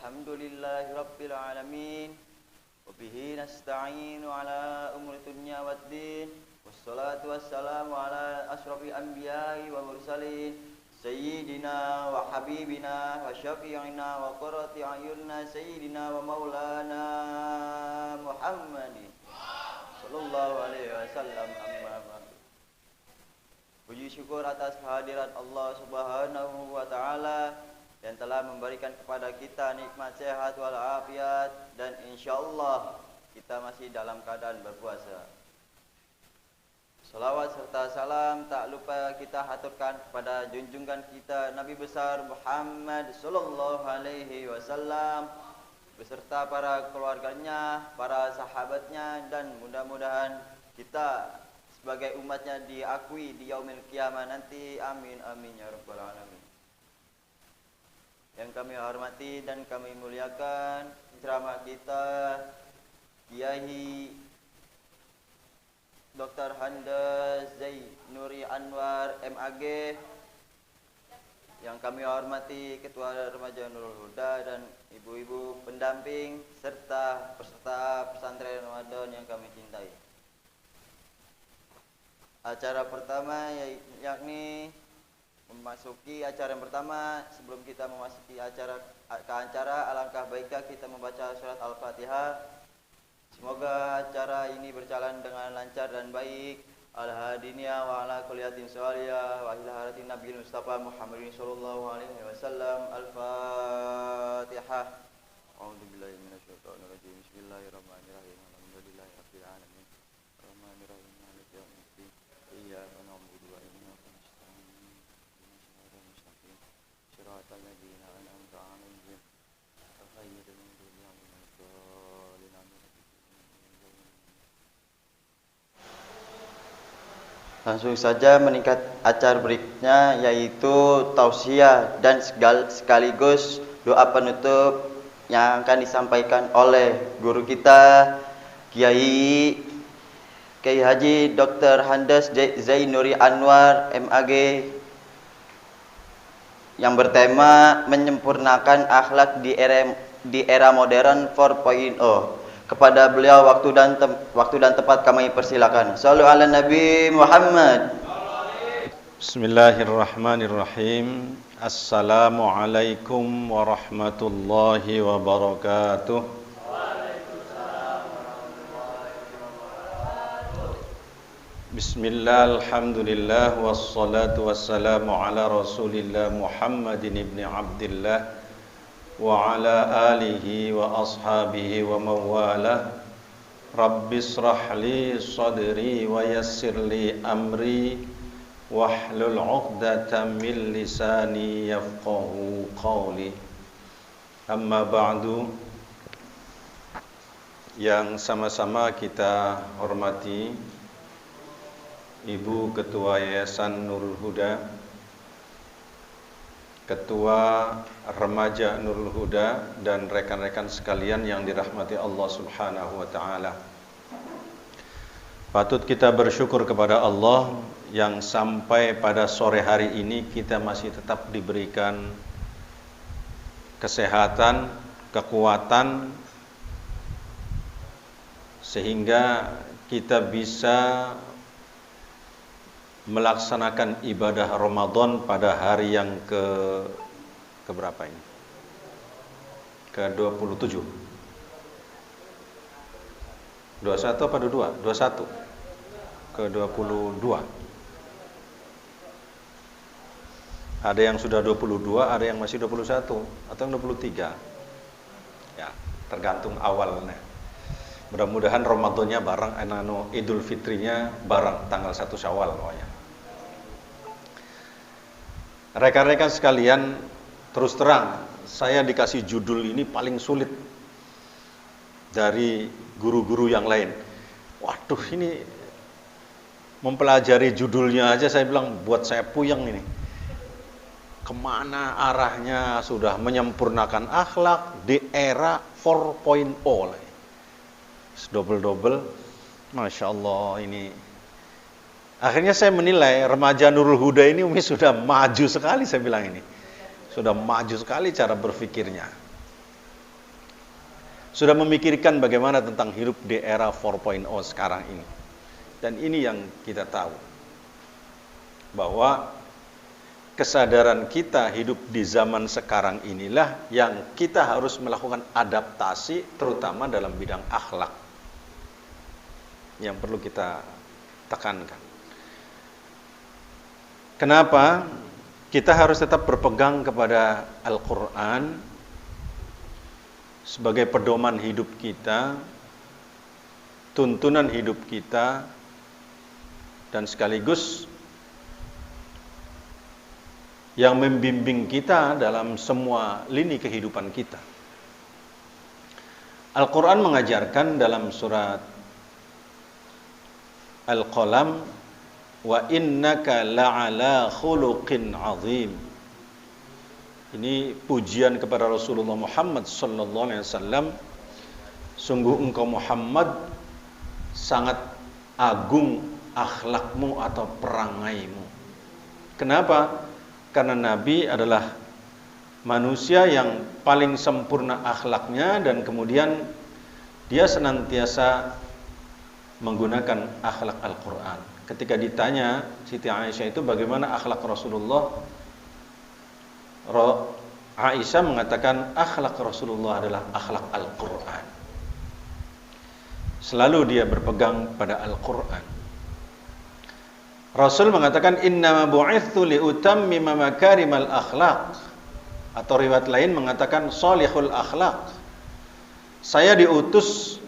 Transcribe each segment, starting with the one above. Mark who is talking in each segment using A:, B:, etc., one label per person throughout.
A: Alhamdulillahi Rabbil Alamin. Wabihi nasta'inu ala umuri dunya waddin. Wassalatu wassalamu ala ashrafil anbiya'i wa mursalin. Sayyidina wa habibina wa syafi'ina wa qurrati a'yunna sayyidina wa maulana Muhammadin sallallahu alaihi wasallam, amma ba'du. Puji syukur atas kehadiran Allah Subhanahu wa taala yang telah memberikan kepada kita nikmat sehat walafiat, dan insyaallah kita masih dalam keadaan berpuasa. Salawat serta salam tak lupa kita haturkan kepada junjungan kita Nabi besar Muhammad sallallahu alaihi wasallam beserta para keluarganya, para sahabatnya, dan mudah-mudahan kita sebagai umatnya diakui di yaumil qiyamah nanti. Amin amin ya rabbal alamin. Yang kami hormati dan kami muliakan ceramah kita Kiai Dr. Handes Zainuri Anwar MAG, yang kami hormati Ketua Remaja Nurul Huda dan ibu-ibu pendamping serta peserta pesantren Ramadan yang kami cintai. Acara pertama yakni memasuki acara yang pertama. Sebelum kita memasuki acara, alangkah baiknya kita membaca surat Al-Fatihah. Semoga acara ini berjalan dengan lancar dan baik. Al-hadiniya wa ala kuliyatin sholiyah wa ila haratin Nabi Mustafa Muhammadin sallallahu alaihi wasallam. Al-Fatihah. A'udzubillahi minasyaitonir rajim. Bismillahirrahmanirrahim. Alhamdulillahi rabbil alamin. Arrahmanirrahim. Maliki yaumiddin. Iyyaka na'budu wa iyyaka nasta'in. Ihdinas mustaqim. Shiratal ladzina an'amta 'alaihim ghairil maghdubi 'alaihim waladdallin. Langsung saja meningkat acara berikutnya, yaitu tausiah dan sekaligus doa penutup yang akan disampaikan oleh guru kita Kiai Haji Dr. Handes Zainuri Anwar MAG, yang bertema menyempurnakan akhlak di era modern 4.0. Kepada beliau waktu dan tempat kami persilakan. Shallu ala Nabi Muhammad.
B: Bismillahirrahmanirrahim. Assalamualaikum warahmatullahi wabarakatuh. Bismillah, alhamdulillah, wassalatu wassalamu ala rasulillah Muhammadin ibni Abdillah wa ala alihi wa ashabihi wa mawalah. Rabbi israh li sadri wa yassir li amri wahlul 'uqdatam min lisani yafqahu qawli. Amma ba'du. Yang sama-sama kita hormati Ibu Ketua Yayasan Nurul Huda, Ketua Remaja Nurul Huda, dan rekan-rekan sekalian yang dirahmati Allah Subhanahu wa taala. Patut kita bersyukur kepada Allah yang sampai pada sore hari ini kita masih tetap diberikan kesehatan, kekuatan, sehingga kita bisa melaksanakan ibadah Ramadan pada hari yang ke berapa ini? Ke-27. 21 apa 22? 21. Ke-22. Ada yang sudah 22, ada yang masih 21 atau yang 23. Ya, tergantung awalnya. Mudah-mudahan Ramadannya bareng, Idul Fitrinya bareng tanggal 1 Syawal pokoknya. Rekan-rekan sekalian, terus terang saya dikasih judul ini paling sulit dari guru-guru yang lain. Waduh, ini mempelajari judulnya aja saya bilang buat saya puyeng ini. Kemana arahnya? Sudah menyempurnakan akhlak di era 4.0. Double-double, Masya Allah ini. Akhirnya saya menilai remaja Nurul Huda ini sudah maju sekali, saya bilang ini. Sudah maju sekali cara berpikirnya. sudah memikirkan bagaimana tentang hidup di era 4.0 sekarang ini. Dan ini yang kita tahu, bahwa kesadaran kita hidup di zaman sekarang inilah yang kita harus melakukan adaptasi, terutama dalam bidang akhlak, yang perlu kita tekankan. Kenapa? Kita harus tetap berpegang kepada Al-Quran sebagai pedoman hidup kita, tuntunan hidup kita, dan sekaligus yang membimbing kita dalam semua lini kehidupan kita. Al-Quran mengajarkan dalam surat Al-Qalam, wa innaka la'ala khuluqin azim. Ini pujian kepada Rasulullah Muhammad sallallahu alaihi wasallam. Sungguh engkau Muhammad sangat agung akhlakmu atau perangaimu. Kenapa? Karena Nabi adalah manusia yang paling sempurna akhlaknya, dan kemudian dia senantiasa menggunakan akhlak Al-Quran. Ketika ditanya Siti Aisyah itu bagaimana akhlak Rasulullah, Aisyah mengatakan akhlak Rasulullah adalah akhlak Al-Quran. Selalu dia berpegang pada Al-Quran. Rasul mengatakan innama bu'ithu liutammima makarimal akhlaq, atau riwayat lain mengatakan salihul akhlaq. Saya diutus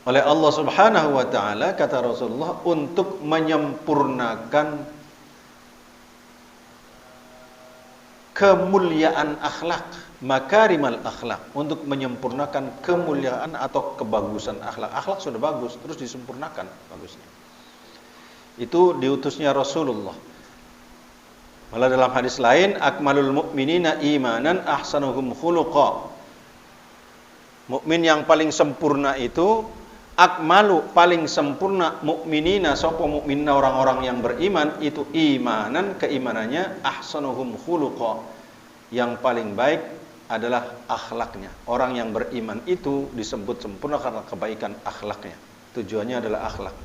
B: oleh Allah Subhanahu wa taala, kata Rasulullah, untuk menyempurnakan kemuliaan akhlak, makarimal akhlak, untuk menyempurnakan kemuliaan atau kebagusan akhlak. Akhlak sudah bagus, terus disempurnakan bagusnya. Itu diutusnya Rasulullah. Malah dalam hadis lain, akmalul mu'minina imanan ahsanuhum khuluqa. Mukmin yang paling sempurna itu, akmalu paling sempurna mukminina, sapa mukminina orang-orang yang beriman itu imanan, keimanannya, ahsanuhum khuluqa, yang paling baik adalah akhlaknya. Orang yang beriman itu disebut sempurna karena kebaikan akhlaknya. Tujuannya adalah akhlak.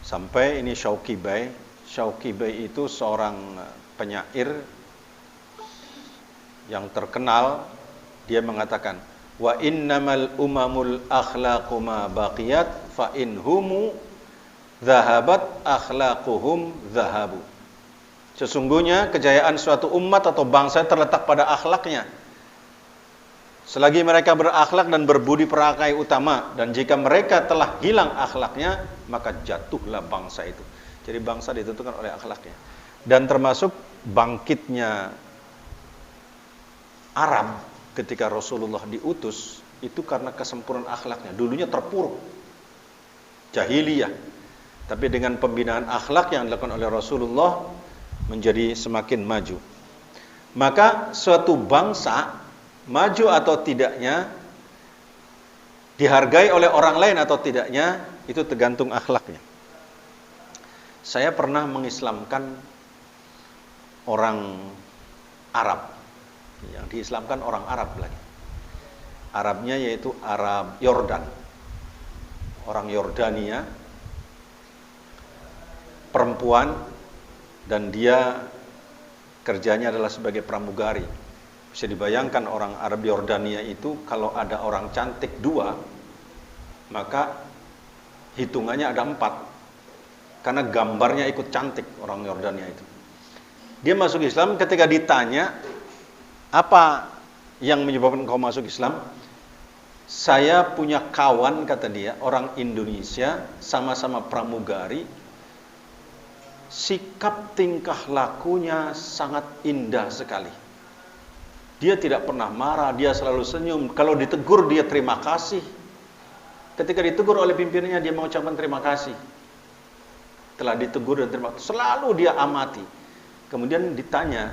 B: Sampai ini Syauqi Bai itu seorang penyair yang terkenal. Dia mengatakan, wa innamal umamul akhlaqu ma baqiyat fa inhumu dhahabat akhlaquhum dhahabu. Sesungguhnya kejayaan suatu umat atau bangsa terletak pada akhlaknya. Selagi mereka berakhlak dan berbudi perangai utama, dan jika mereka telah hilang akhlaknya, maka jatuhlah bangsa itu. Jadi bangsa ditentukan oleh akhlaknya. Dan termasuk bangkitnya Arab ketika Rasulullah diutus itu karena kesempurnaan akhlaknya. Dulunya terpuruk, jahiliyah, tapi dengan pembinaan akhlak yang dilakukan oleh Rasulullah menjadi semakin maju. Maka suatu bangsa maju atau tidaknya, dihargai oleh orang lain atau tidaknya, itu tergantung akhlaknya. Saya pernah mengislamkan orang Arab, yang diislamkan orang Arab lagi. Arabnya yaitu Arab Yordan, orang Yordania, perempuan, dan dia kerjanya adalah sebagai pramugari. Bisa dibayangkan orang Arab Yordania itu kalau ada orang cantik 2, maka hitungannya ada 4, karena gambarnya ikut cantik orang Yordania itu. Dia masuk Islam. Ketika ditanya apa yang menyebabkan kau masuk Islam, saya punya kawan, kata dia, orang Indonesia, sama-sama pramugari, sikap tingkah lakunya sangat indah sekali. Dia tidak pernah marah, dia selalu senyum. Kalau ditegur dia terima kasih. Ketika ditegur oleh pimpinannya dia mengucapkan terima kasih. Telah ditegur dan terima kasih, selalu dia amati. Kemudian ditanya,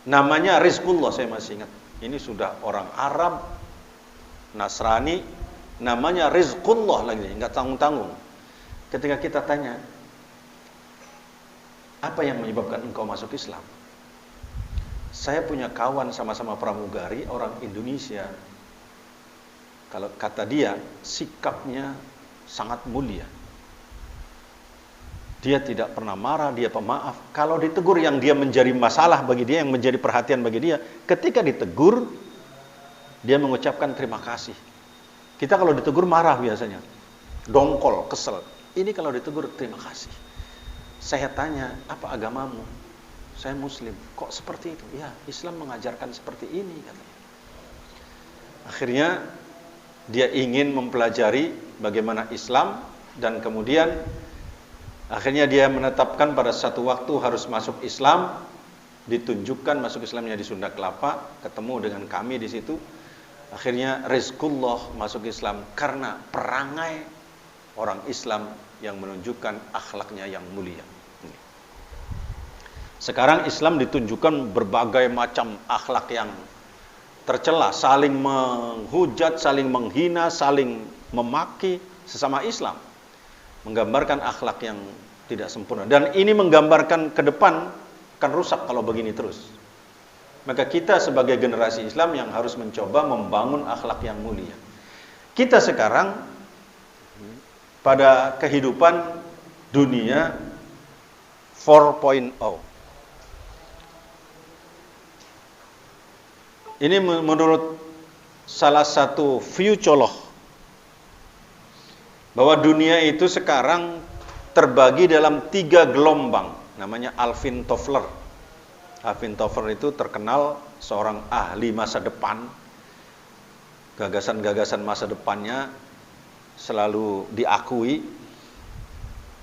B: namanya Rizqullah, saya masih ingat. Ini sudah orang Arab, Nasrani, namanya Rizqullah lagi, enggak tanggung-tanggung. Ketika kita tanya, apa yang menyebabkan engkau masuk Islam? Saya punya kawan sama-sama pramugari, orang Indonesia. Kalau kata dia, sikapnya sangat mulia. Dia tidak pernah marah, dia pemaaf. Kalau ditegur yang dia menjadi masalah bagi dia, yang menjadi perhatian bagi dia, ketika ditegur, dia mengucapkan terima kasih. Kita kalau ditegur marah biasanya, dongkol, kesel. Ini kalau ditegur terima kasih. Saya tanya, apa agamamu? Saya Muslim. Kok seperti itu? Ya, Islam mengajarkan seperti ini, katanya. Akhirnya dia ingin mempelajari bagaimana Islam, dan kemudian akhirnya dia menetapkan pada satu waktu harus masuk Islam. Ditunjukkan masuk Islamnya di Sunda Kelapa, ketemu dengan kami di situ. Akhirnya rizqullah masuk Islam karena perangai orang Islam yang menunjukkan akhlaknya yang mulia. Sekarang Islam ditunjukkan berbagai macam akhlak yang tercela, saling menghujat, saling menghina, saling memaki sesama Islam. Menggambarkan akhlak yang tidak sempurna. Dan ini menggambarkan ke depan akan rusak kalau begini terus. Maka kita sebagai generasi Islam yang harus mencoba membangun akhlak yang mulia. Kita sekarang pada kehidupan dunia 4.0. Ini menurut salah satu futurolog, bahwa dunia itu sekarang terbagi dalam 3 gelombang. Namanya Alvin Toffler. Alvin Toffler itu terkenal seorang ahli masa depan. Gagasan-gagasan masa depannya selalu diakui.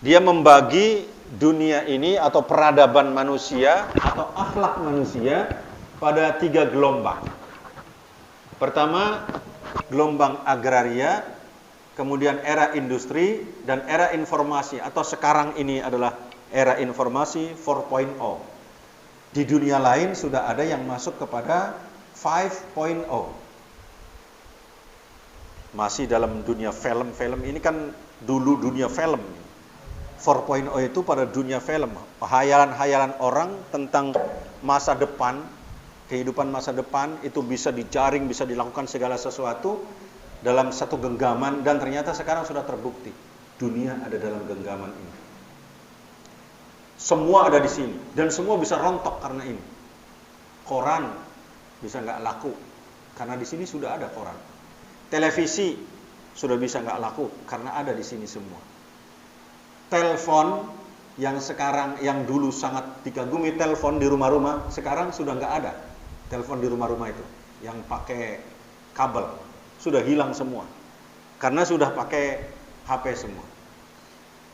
B: Dia membagi dunia ini atau peradaban manusia atau akhlak manusia pada 3 gelombang. Pertama, gelombang agraria, kemudian era industri, dan era informasi, atau sekarang ini adalah era informasi 4.0. Di dunia lain sudah ada yang masuk kepada 5.0. Masih dalam dunia film-film, ini kan dulu dunia film. 4.0 itu pada dunia film. Hayalan-hayalan orang tentang masa depan, kehidupan masa depan itu bisa dijaring, bisa dilakukan segala sesuatu dalam satu genggaman, dan ternyata sekarang sudah terbukti dunia ada dalam genggaman ini. Semua ada di sini dan semua bisa rontok karena ini. Koran bisa nggak laku karena di sini sudah ada koran. Televisi sudah bisa nggak laku karena ada di sini semua. Telepon yang sekarang, yang dulu sangat dikagumi, telepon di rumah-rumah, sekarang sudah nggak ada. Telepon di rumah-rumah itu yang pakai kabel sudah hilang semua karena sudah pakai HP semua.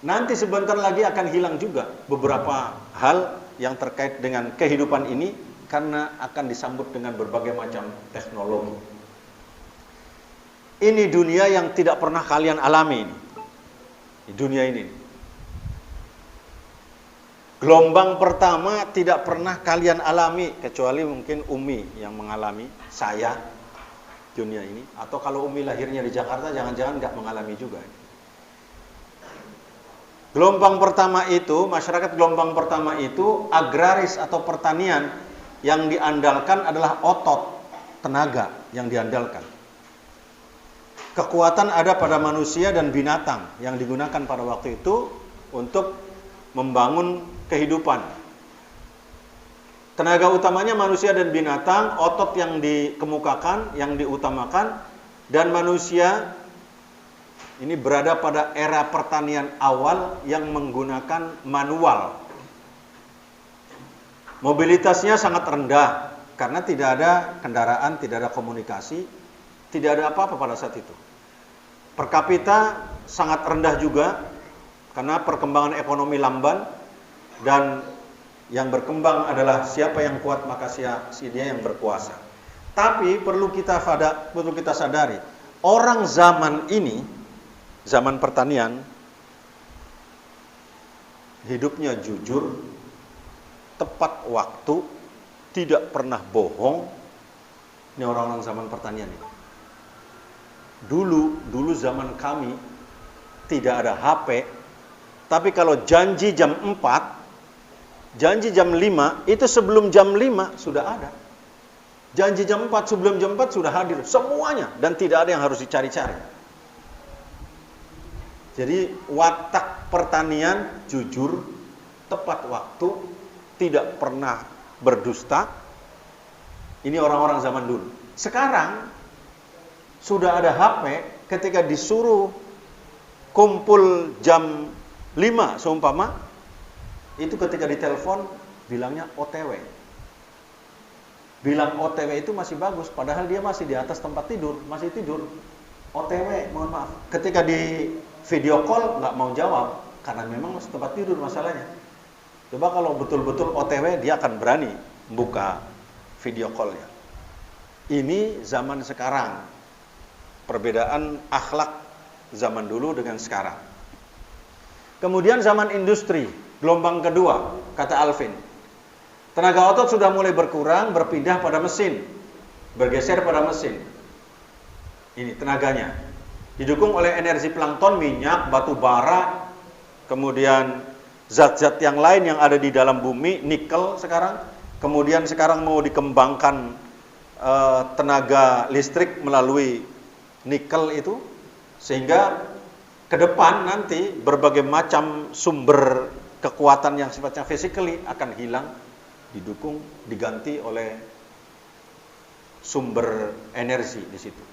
B: Nanti sebentar lagi akan hilang juga beberapa hal yang terkait dengan kehidupan ini karena akan disambut dengan berbagai macam teknologi. Ini dunia yang tidak pernah kalian alami ini. Di dunia ini. Gelombang pertama tidak pernah kalian alami, kecuali mungkin Umi yang mengalami, saya, dunia ini. Atau kalau Umi lahirnya di Jakarta, jangan-jangan nggak mengalami juga. Gelombang pertama itu, masyarakat gelombang pertama itu agraris atau pertanian, yang diandalkan adalah otot, tenaga yang diandalkan. Kekuatan ada pada manusia dan binatang yang digunakan pada waktu itu untuk membangun kehidupan. Tenaga utamanya manusia dan binatang, otot yang dikemukakan, yang diutamakan, dan manusia ini berada pada era pertanian awal yang menggunakan manual. Mobilitasnya sangat rendah karena tidak ada kendaraan, tidak ada komunikasi, tidak ada apa-apa pada saat itu. Per kapita sangat rendah juga karena perkembangan ekonomi lamban, dan yang berkembang adalah siapa yang kuat maka dia yang berkuasa. Tapi perlu kita sadari, orang zaman ini, zaman pertanian, hidupnya jujur, tepat waktu, tidak pernah bohong. Ini orang-orang zaman pertanian ini. Dulu zaman kami tidak ada HP, tapi kalau janji jam 4, Janji jam 5, itu sebelum jam 5 sudah ada. Janji jam 4, sebelum jam 4 sudah hadir. Semuanya. Dan tidak ada yang harus dicari-cari. Jadi watak pertanian jujur, tepat waktu, tidak pernah berdusta. Ini orang-orang zaman dulu. Sekarang sudah ada HP, ketika disuruh kumpul jam 5 seumpama, itu ketika ditelepon bilangnya OTW. Bilang OTW itu masih bagus, padahal dia masih di atas tempat tidur, masih tidur. OTW, mohon maaf. Ketika di video call nggak mau jawab, karena memang masih tempat tidur masalahnya. Coba kalau betul-betul OTW, dia akan berani buka video call-nya. Ini zaman sekarang. Perbedaan akhlak zaman dulu dengan sekarang. Kemudian zaman industri, gelombang kedua, kata Alvin. Tenaga otot sudah mulai berkurang, berpindah pada mesin. Bergeser pada mesin. Ini tenaganya. Didukung oleh energi plankton, minyak, batu bara, kemudian zat-zat yang lain yang ada di dalam bumi, nikel sekarang. Kemudian sekarang mau dikembangkan tenaga listrik melalui nikel itu. Sehingga ke depan nanti berbagai macam sumber kekuatan yang sifatnya physically akan hilang, didukung, diganti oleh sumber energi di situ.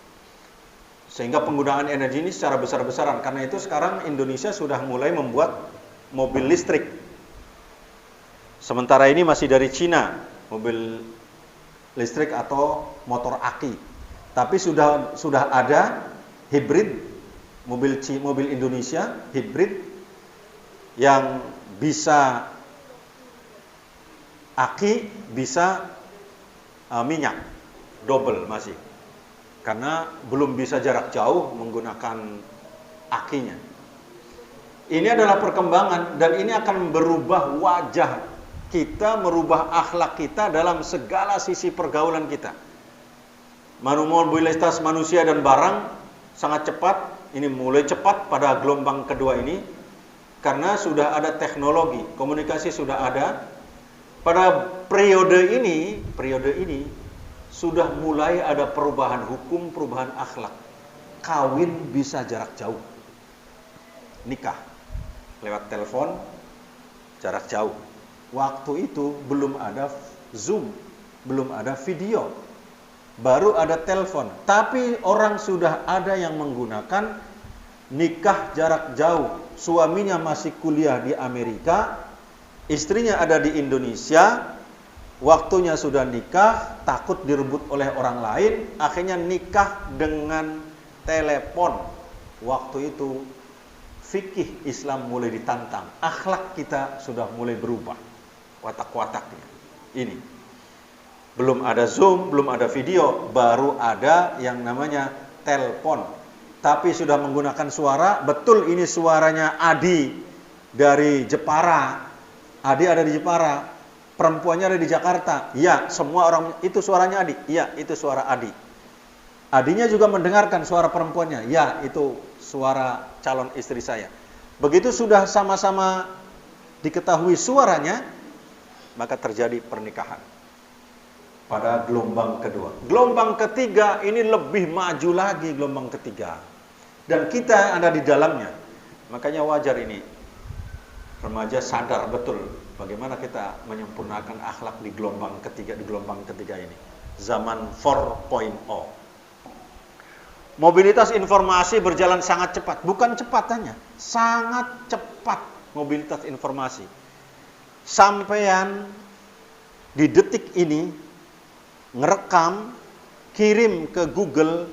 B: Sehingga penggunaan energi ini secara besar-besaran. Karena itu sekarang Indonesia sudah mulai membuat mobil listrik. Sementara ini masih dari Cina, mobil listrik atau motor aki. Tapi sudah ada hibrid, mobil Indonesia hibrid yang bisa aki, bisa minyak, double masih. Karena belum bisa jarak jauh menggunakan akinya. Ini adalah perkembangan dan ini akan berubah wajah kita, merubah akhlak kita dalam segala sisi pergaulan kita. Mobilitas manusia dan barang sangat cepat. Ini mulai cepat pada gelombang kedua ini karena sudah ada teknologi, komunikasi sudah ada. Pada periode ini sudah mulai ada perubahan hukum, perubahan akhlak. Kawin bisa jarak jauh. Nikah lewat telepon jarak jauh. Waktu itu belum ada Zoom, belum ada video. Baru ada telepon. Tapi orang sudah ada yang menggunakan nikah jarak jauh. Suaminya masih kuliah di Amerika, istrinya ada di Indonesia. Waktunya sudah nikah, takut direbut oleh orang lain, akhirnya nikah dengan telepon. Waktu itu fikih Islam mulai ditantang, akhlak kita sudah mulai berubah, watak-wataknya. Ini belum ada Zoom, belum ada video, baru ada yang namanya telepon. Tapi sudah menggunakan suara, betul ini suaranya Adi dari Jepara. Adi ada di Jepara. Perempuannya ada di Jakarta. Ya, semua orang itu suaranya Adi. Ya, itu suara Adi. Adinya juga mendengarkan suara perempuannya. Ya, itu suara calon istri saya. Begitu sudah sama-sama diketahui suaranya, maka terjadi pernikahan. Pada gelombang kedua. Gelombang ketiga ini lebih maju lagi, gelombang ketiga. Dan kita ada di dalamnya. Makanya wajar ini. Remaja sadar betul bagaimana kita menyempurnakan akhlak di gelombang ketiga ini. Zaman 4.0. Mobilitas informasi berjalan sangat cepat. Bukan cepat hanya, sangat cepat mobilitas informasi. Sampean di detik ini ngerekam, kirim ke Google,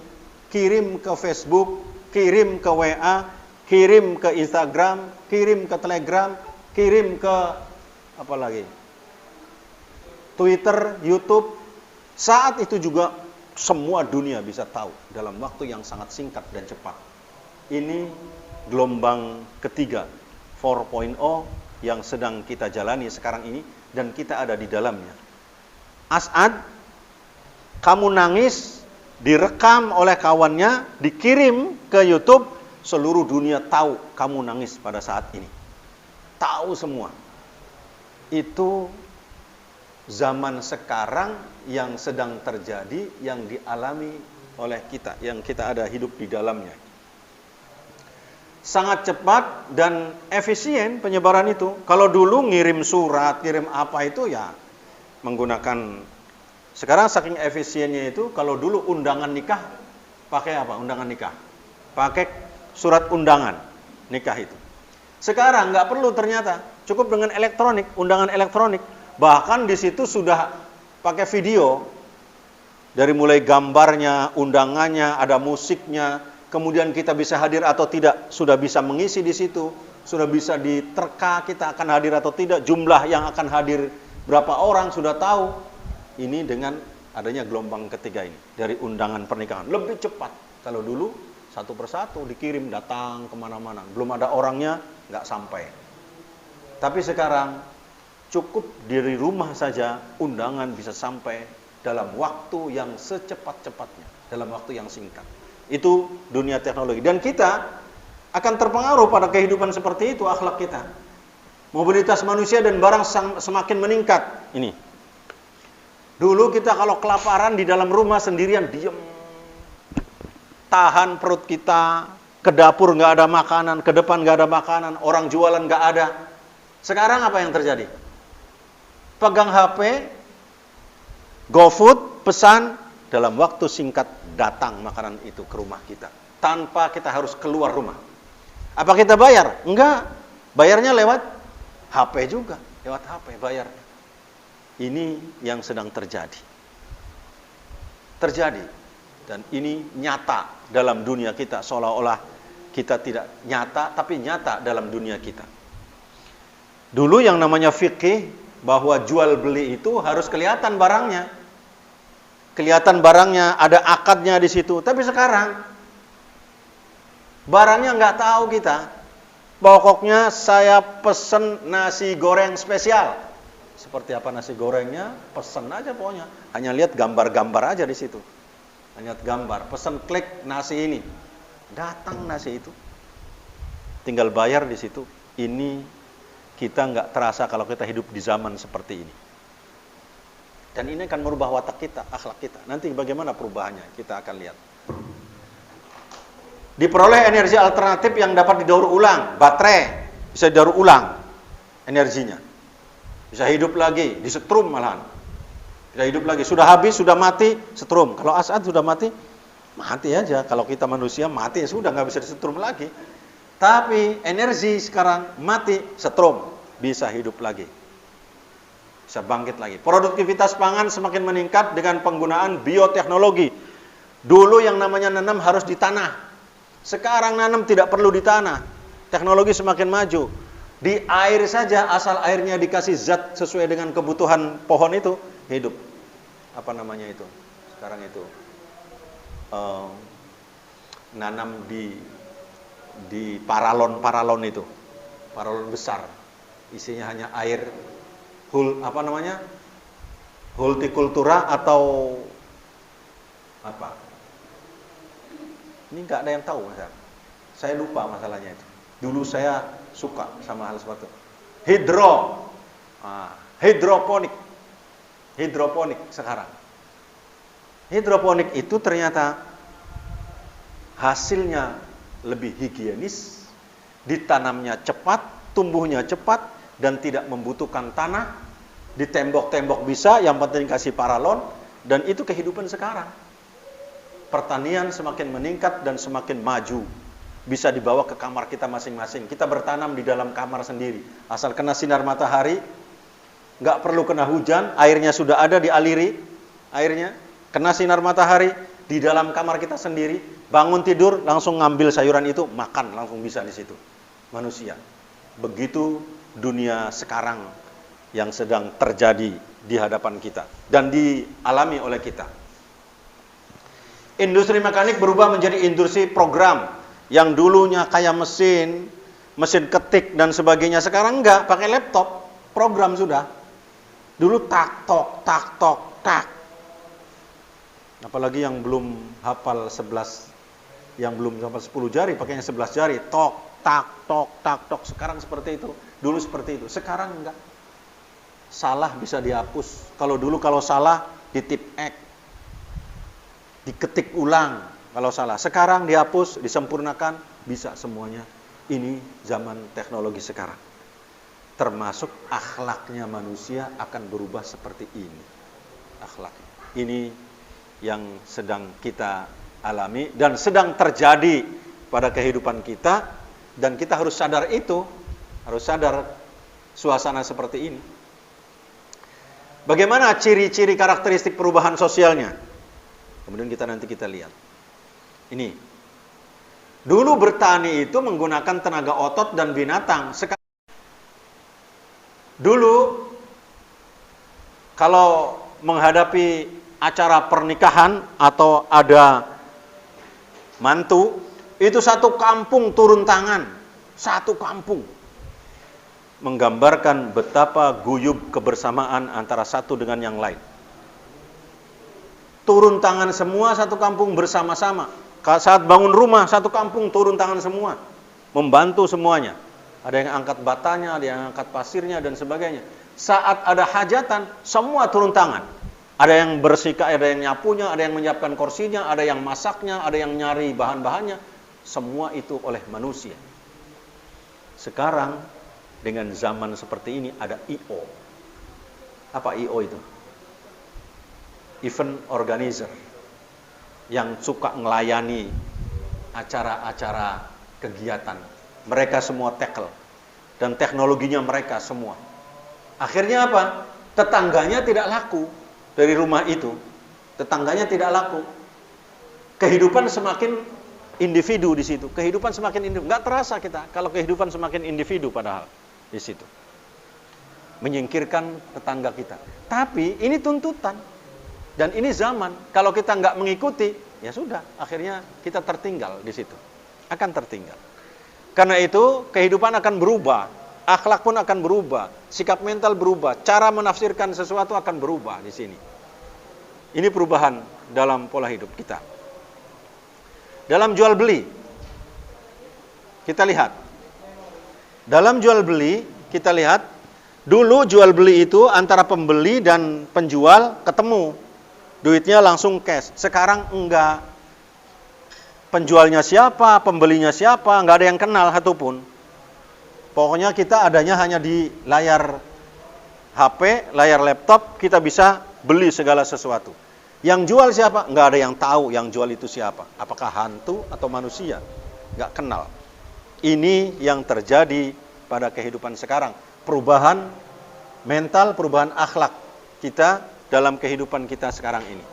B: kirim ke Facebook, kirim ke WA, kirim ke Instagram, kirim ke Telegram, kirim ke apa lagi? Twitter, YouTube. Saat itu juga semua dunia bisa tahu dalam waktu yang sangat singkat dan cepat. Ini gelombang ketiga 4.0 yang sedang kita jalani sekarang ini dan kita ada di dalamnya. As'ad, kamu nangis, direkam oleh kawannya, dikirim ke YouTube, seluruh dunia tahu kamu nangis pada saat ini. Tahu semua. itu zaman sekarang yang sedang terjadi, yang dialami oleh kita, yang kita ada hidup di dalamnya. Sangat cepat dan efisien penyebaran itu. Kalau dulu ngirim surat, kirim apa itu ya menggunakan, sekarang saking efisiennya itu, kalau dulu undangan nikah pakai apa? Undangan nikah. Pakai surat undangan nikah itu. Sekarang nggak perlu ternyata, cukup dengan elektronik, undangan elektronik. Bahkan di situ sudah pakai video, dari mulai gambarnya, undangannya, ada musiknya, kemudian kita bisa hadir atau tidak, sudah bisa mengisi di situ, sudah bisa diterka kita akan hadir atau tidak, jumlah yang akan hadir berapa orang sudah tahu. Ini dengan adanya gelombang ketiga ini, dari undangan pernikahan, lebih cepat. Kalau dulu satu persatu dikirim, datang kemana-mana, belum ada orangnya, nggak sampai. Tapi sekarang cukup dari rumah saja undangan bisa sampai dalam waktu yang secepat-cepatnya, dalam waktu yang singkat. Itu dunia teknologi. Dan kita akan terpengaruh pada kehidupan seperti itu, akhlak kita. Mobilitas manusia dan barang semakin meningkat. Ini. Dulu kita kalau kelaparan di dalam rumah sendirian, diam. Tahan perut kita, ke dapur nggak ada makanan, ke depan nggak ada makanan, orang jualan nggak ada. Sekarang apa yang terjadi? Pegang HP, GoFood, pesan, dalam waktu singkat datang makanan itu ke rumah kita. Tanpa kita harus keluar rumah. Apa kita bayar? Enggak. Bayarnya lewat HP juga. Lewat HP bayar. Ini yang sedang terjadi. Terjadi. Dan ini nyata dalam dunia kita. Seolah-olah kita tidak nyata, tapi nyata dalam dunia kita. Dulu yang namanya fikih, bahwa jual beli itu harus kelihatan barangnya. Kelihatan barangnya, ada akadnya di situ. Tapi sekarang, barangnya nggak tahu kita. Pokoknya saya pesen nasi goreng spesial. Seperti apa nasi gorengnya, pesen aja pokoknya. Hanya lihat gambar-gambar aja di situ. Hanya gambar, pesen klik nasi ini. Datang nasi itu. Tinggal bayar di situ. Ini kita nggak terasa kalau kita hidup di zaman seperti ini. Dan ini akan merubah watak kita, akhlak kita. Nanti bagaimana perubahannya, kita akan lihat. Diperoleh energi alternatif yang dapat didaur ulang. Baterai bisa didaur ulang energinya. Bisa hidup lagi, disetrum malahan. Bisa hidup lagi, sudah habis, sudah mati, setrum. Kalau As'ad sudah mati, mati aja. Kalau kita manusia mati, ya sudah nggak bisa disetrum lagi. Tapi energi sekarang mati, setrum, bisa hidup lagi. Bisa bangkit lagi. Produktivitas pangan semakin meningkat dengan penggunaan bioteknologi. Dulu yang namanya nanam harus di tanah. Sekarang nanam tidak perlu di tanah. Teknologi semakin maju. Di air saja, asal airnya dikasih zat sesuai dengan kebutuhan pohon itu, hidup. Apa namanya itu? Sekarang itu nanam di paralon itu, paralon besar, isinya hanya air, hortikultura atau apa? Ini nggak ada yang tahu masalah. Saya lupa masalahnya itu. Dulu saya suka sama hal seperti itu. Hidroponik sekarang. Hidroponik itu ternyata hasilnya lebih higienis, ditanamnya cepat, tumbuhnya cepat, dan tidak membutuhkan tanah, di tembok-tembok bisa, yang penting kasih paralon, dan itu kehidupan sekarang. Pertanian semakin meningkat dan semakin maju, bisa dibawa ke kamar kita masing-masing. Kita bertanam di dalam kamar sendiri, asal kena sinar matahari, nggak perlu kena hujan, airnya sudah ada, dialiri airnya, kena sinar matahari, di dalam kamar kita sendiri, bangun tidur, langsung ngambil sayuran itu, makan, langsung bisa di situ. Manusia. Begitu dunia sekarang yang sedang terjadi di hadapan kita dan dialami oleh kita. Industri mekanik berubah menjadi industri program. Yang dulunya kayak mesin ketik dan sebagainya, sekarang enggak, pakai laptop, program sudah. Dulu tak tok, tak. Apalagi yang belum hafal 11, yang belum hafal 10 jari, pakainya 11 jari, tok, tak, tok. Sekarang seperti itu. Dulu seperti itu, sekarang enggak. salah bisa dihapus. Kalau dulu kalau salah ditip X, diketik ulang kalau salah. Sekarang dihapus, disempurnakan, bisa semuanya. Ini zaman teknologi sekarang. Termasuk akhlaknya manusia akan berubah seperti ini. Akhlak. Ini yang sedang kita alami dan sedang terjadi pada kehidupan kita, dan kita harus sadar itu, harus sadar suasana seperti ini. Bagaimana ciri-ciri karakteristik perubahan sosialnya? Kemudian nanti kita lihat. Ini. Dulu bertani itu menggunakan tenaga otot dan binatang. Dulu kalau menghadapi acara pernikahan atau ada mantu, itu satu kampung turun tangan. Satu kampung. Menggambarkan betapa guyub kebersamaan antara satu dengan yang lain. Turun tangan semua satu kampung bersama-sama. Saat bangun rumah satu kampung turun tangan semua. Membantu semuanya. Ada yang angkat batanya, ada yang angkat pasirnya dan sebagainya. Saat ada hajatan, semua turun tangan. Ada yang bersihkan, ada yang nyapunya, ada yang menyiapkan kursinya, ada yang masaknya, ada yang nyari bahan-bahannya. Semua itu oleh manusia. Sekarang dengan zaman seperti ini ada I.O. Apa I.O. itu? Event organizer. Yang suka melayani acara-acara kegiatan. Mereka semua tackle. Dan teknologinya mereka semua. Akhirnya apa? Tetangganya tidak laku dari rumah itu. Tetangganya tidak laku. Kehidupan semakin individu di situ. Kehidupan semakin individu. Nggak terasa kita kalau kehidupan semakin individu padahal di situ. Menyingkirkan tetangga kita. Tapi ini tuntutan. Dan ini zaman. Kalau kita nggak mengikuti, ya sudah. Akhirnya kita tertinggal di situ. Akan tertinggal. Karena itu kehidupan akan berubah. Akhlak pun akan berubah. Sikap mental berubah. Cara menafsirkan sesuatu akan berubah di sini. Ini perubahan dalam pola hidup kita. Dalam jual beli, kita lihat. Dalam jual beli, kita lihat. Dulu jual beli itu antara pembeli dan penjual ketemu. Duitnya langsung cash. Sekarang enggak. Penjualnya siapa, pembelinya siapa, enggak ada yang kenal satupun. Pokoknya kita adanya hanya di layar HP, layar laptop, kita bisa beli segala sesuatu. Yang jual siapa? Enggak ada yang tahu yang jual itu siapa. Apakah hantu atau manusia? Enggak kenal. Ini yang terjadi pada kehidupan sekarang. Perubahan mental, perubahan akhlak kita dalam kehidupan kita sekarang ini.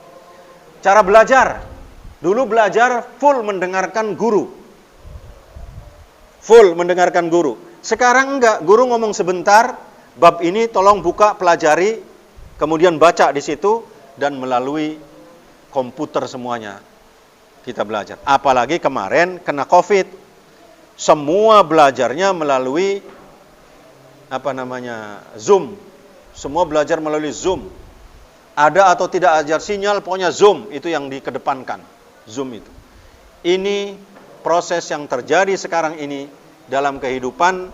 B: Cara belajar. Dulu belajar full mendengarkan guru. Full mendengarkan guru. Sekarang enggak, guru ngomong sebentar, bab ini tolong buka, pelajari, kemudian baca di situ, dan melalui komputer semuanya kita belajar. Apalagi kemarin kena COVID. Semua belajarnya melalui Zoom. Semua belajar melalui Zoom. Ada atau tidak ajar sinyal, pokoknya Zoom itu yang dikedepankan. Zoom itu. Ini proses yang terjadi sekarang ini dalam kehidupan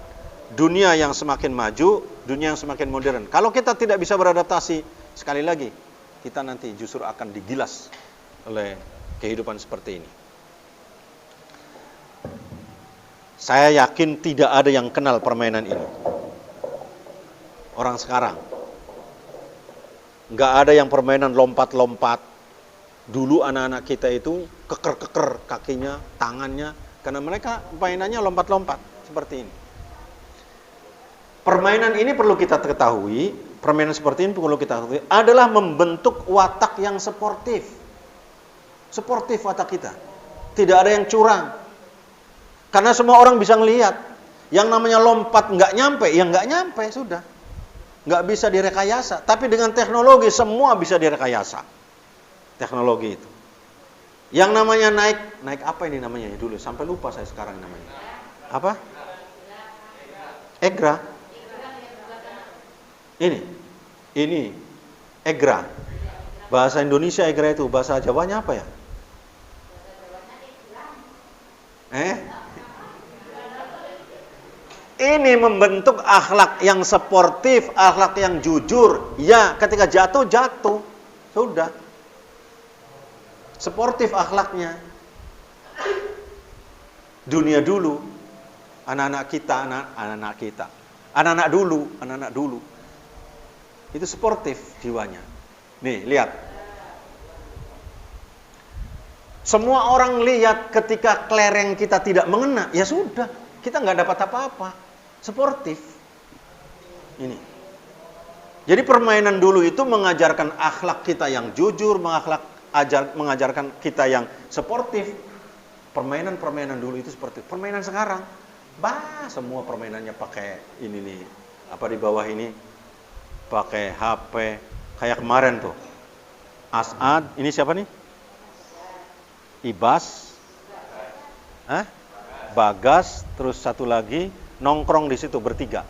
B: dunia yang semakin maju, dunia yang semakin modern. Kalau kita tidak bisa beradaptasi, sekali lagi, kita nanti justru akan digilas oleh kehidupan seperti ini. Saya yakin tidak ada yang kenal permainan ini. Orang sekarang. Nggak ada yang permainan lompat-lompat. Dulu anak-anak kita itu keker-keker kakinya, tangannya. Karena mereka mainannya lompat-lompat. Seperti ini. Permainan ini perlu kita ketahui. Permainan seperti ini perlu kita ketahui. Adalah membentuk watak yang sportif. Sportif watak kita. Tidak ada yang curang. Karena semua orang bisa ngelihat. Yang namanya lompat nggak nyampe, ya nggak nyampe, sudah. Nggak bisa direkayasa. Tapi dengan teknologi semua bisa direkayasa. Teknologi itu. Yang namanya naik apa ini namanya dulu? Sampai lupa saya sekarang namanya. Apa? Egra. Ini Egra. Bahasa Indonesia Egra itu, bahasa Jawanya apa ya? Ini ini membentuk akhlak yang sportif, akhlak yang jujur. Ya, ketika jatuh. Sudah. Sportif akhlaknya. Dunia dulu, anak-anak kita. Anak-anak dulu. Itu sportif jiwanya. Nih, lihat. Semua orang lihat ketika kelereng kita tidak mengena, ya sudah, kita nggak dapat apa-apa. Sportif. Ini. Jadi permainan dulu itu mengajarkan akhlak kita yang jujur, mengajarkan kita yang sportif. Permainan dulu itu seperti permainan sekarang. Semua permainannya pakai ini nih. Apa di bawah ini? Pakai HP. Kayak kemarin tuh. As'ad, ini siapa nih? Ibas. Bagas, terus satu lagi nongkrong di situ bertiga.